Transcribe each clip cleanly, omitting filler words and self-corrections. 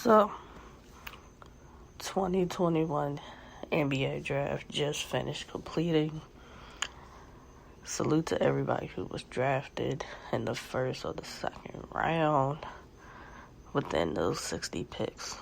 So, 2021 NBA draft just finished completing. Salute to everybody who was drafted in the first or the second round within those 60 picks.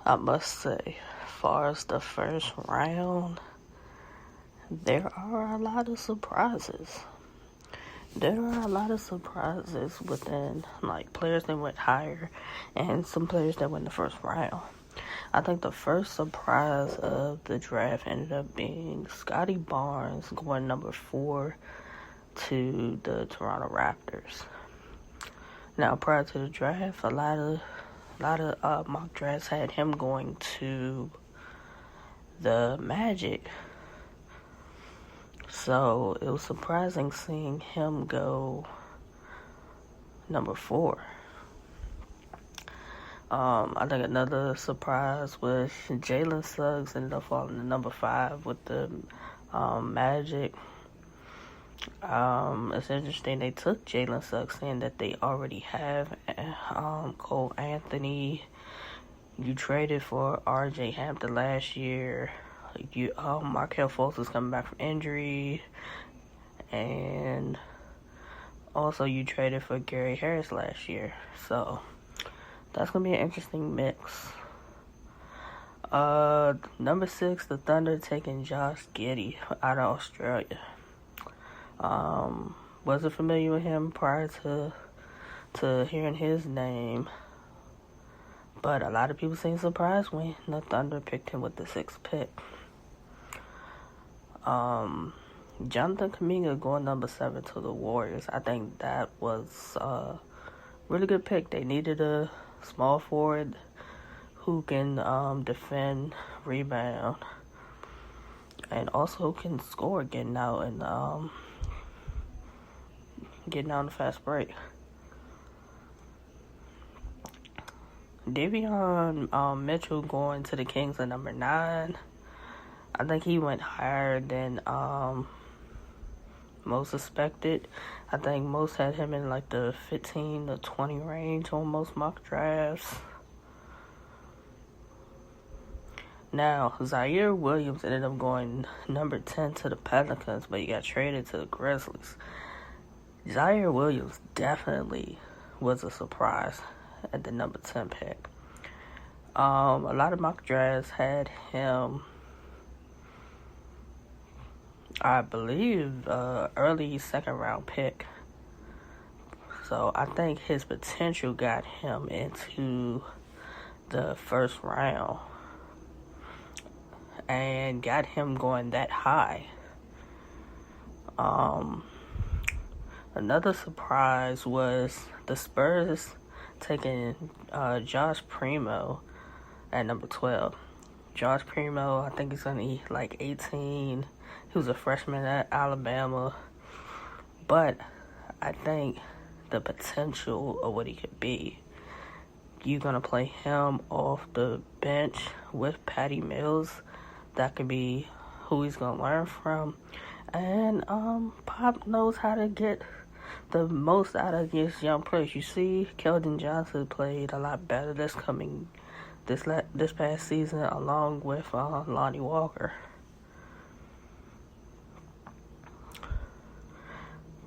I must say, as far as the first round, there are a lot of surprises. There are a lot of surprises within, players that went higher and some players that went the first round. I think the first surprise of the draft ended up being Scottie Barnes going number 4 to the Toronto Raptors. Now, prior to the draft, a lot of mock drafts had him going to the Magic. So it was surprising seeing him go number 4. I think another surprise was Jalen Suggs ended up falling to number 5 with the Magic. It's interesting they took Jalen Suggs, saying that they already have Cole Anthony. You traded for R.J. Hampton last year. Markelle Fultz is coming back from injury, and also you traded for Gary Harris last year, so that's gonna be an interesting mix. Number 6, the Thunder taking Josh Giddey out of Australia. Wasn't familiar with him prior to hearing his name, but a lot of people seem surprised when the Thunder picked him with the 6th pick. Jonathan Kuminga going number 7 to the Warriors. I think that was a really good pick. They needed a small forward who can defend, rebound, and also can score getting out on the fast break. Davion Mitchell going to the Kings at number 9. I think he went higher than most suspected. I think most had him in the 15 to 20 range on most mock drafts. Now, Zaire Williams ended up going number 10 to the Pelicans, but he got traded to the Grizzlies. Zaire Williams definitely was a surprise at the number 10 pick. A lot of mock drafts had him, I believe, early second round pick. So I think his potential got him into the first round and got him going that high. Another surprise was the Spurs taking Josh Primo at number 12. Josh Primo, I think he's going to be 18. He was a freshman at Alabama. But I think the potential of what he could be, you're going to play him off the bench with Patty Mills. That could be who he's going to learn from. And Pop knows how to get the most out of his young players. You see, Keldon Johnson played a lot better this past season, along with Lonnie Walker.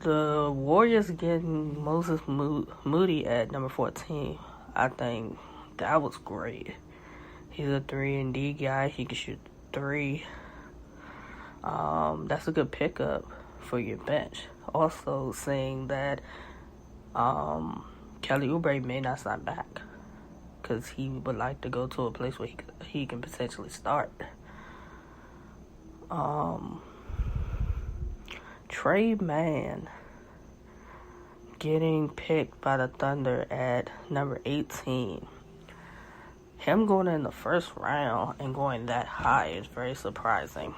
The Warriors getting Moses Moody at number 14. I think that was great. He's a 3-and-D guy. He can shoot 3. That's a good pickup for your bench. Also, saying that Kelly Oubre may not sign back because he would like to go to a place where he can potentially start. Trey Mann getting picked by the Thunder at number 18. Him going in the first round and going that high is very surprising.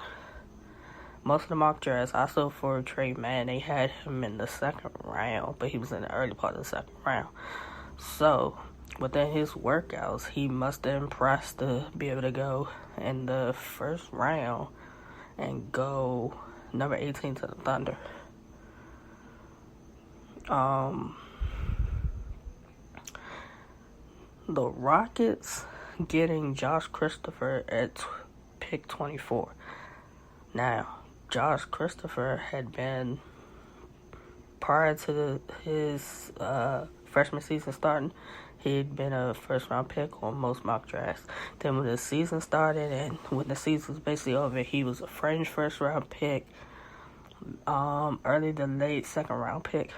Most of the mock drafts, also for Trey Mann, they had him in the second round, but he was in the early part of the second round. So, within his workouts, he must have impressed to be able to go in the first round and go number 18 to the Thunder. the Rockets getting Josh Christopher at pick 24. Now, Josh Christopher had been, prior to his freshman season starting, he'd been a first-round pick on most mock drafts. Then when the season started and when the season was basically over, he was a fringe first-round pick, early to late second-round pick.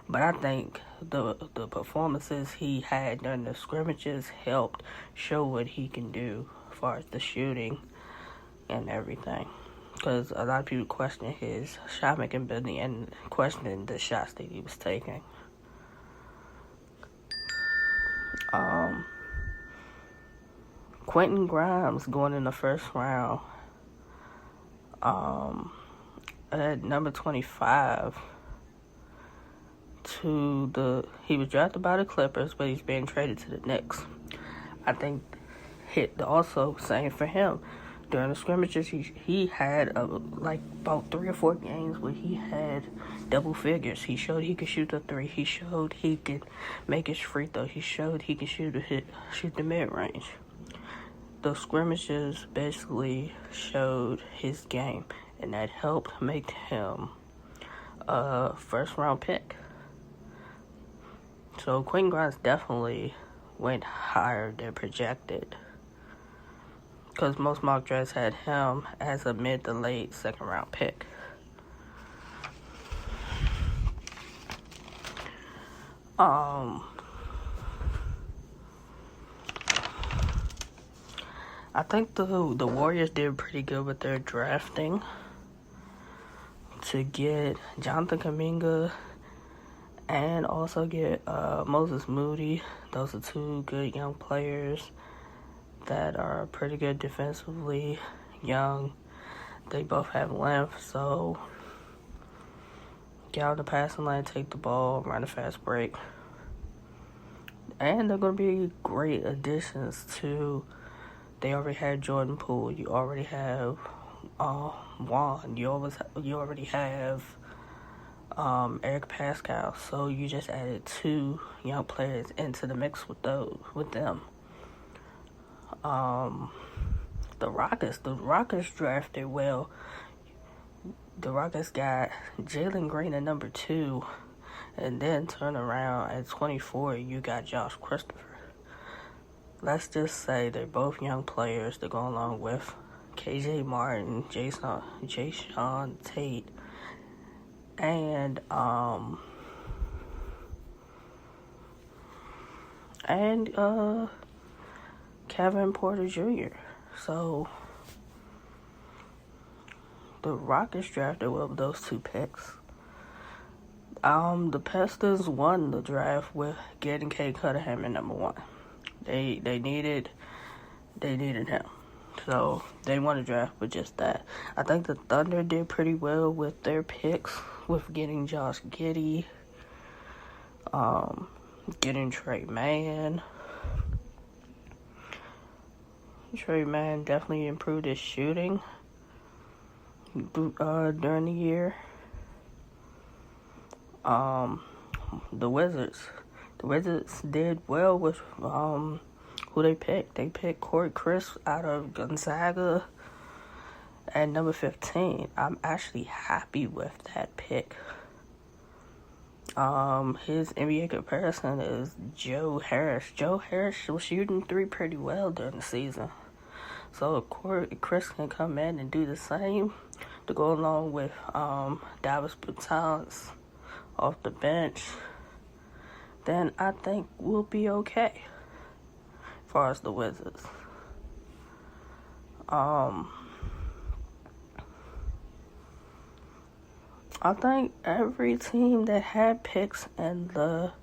But I think the performances he had during the scrimmages helped show what he can do as far as the shooting and everything. Because a lot of people questioned his shot-making ability and questioning the shots that he was taking. Quentin Grimes going in the first round at number 25 he was drafted by the Clippers, but he's being traded to the Knicks. I think also same for him. During the scrimmages, he had about 3 or 4 games where he had double figures. He showed he could shoot the three. He showed he could make his free throw. He showed he could shoot the mid range. The scrimmages basically showed his game, and that helped make him a first round pick. So Quentin Grimes definitely went higher than projected, because most mock drafts had him as a mid to late second round pick. I think the Warriors did pretty good with their drafting to get Jonathan Kuminga and also get Moses Moody. Those are 2 good young players that are pretty good defensively, young. They both have length, so get out the passing lane, take the ball, run a fast break. And they're going to be great additions to... They already had Jordan Poole. You already have Juan. You already have Eric Pascal. So you just added 2 young players into the mix with them. The Rockets drafted well. The Rockets got Jalen Green at number 2, and then turn around at 24, you got Josh Christopher. Let's just say they're both young players to go along with KJ Martin, Jae'Sean Tate, and Kevin Porter Jr. So the Rockets drafted well with those 2 picks. The Pistons won the draft with getting Cade Cunningham at number 1. They needed him. So they won the draft with just that. I think the Thunder did pretty well with their picks, with getting Josh Giddey, getting Trey Mann. Trey Mann definitely improved his shooting during the year. The Wizards did well with who they picked. They picked Corey Crisp out of Gonzaga at number 15. I'm actually happy with that pick. His NBA comparison is Joe Harris. Joe Harris was shooting 3 pretty well during the season. So if Corey Crisp can come in and do the same to go along with Davis Bertans off the bench, then I think we'll be okay as far as the Wizards. I think every team that had picks in the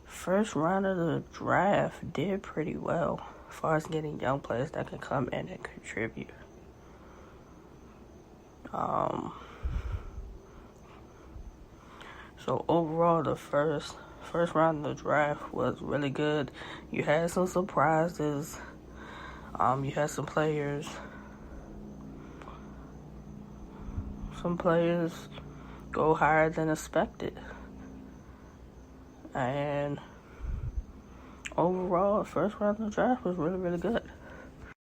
first round of the draft did pretty well as far as getting young players that can come in and contribute. So overall, the first round of the draft was really good. You had some surprises. You had some players go higher than expected. And overall, first round of the draft was really, really good.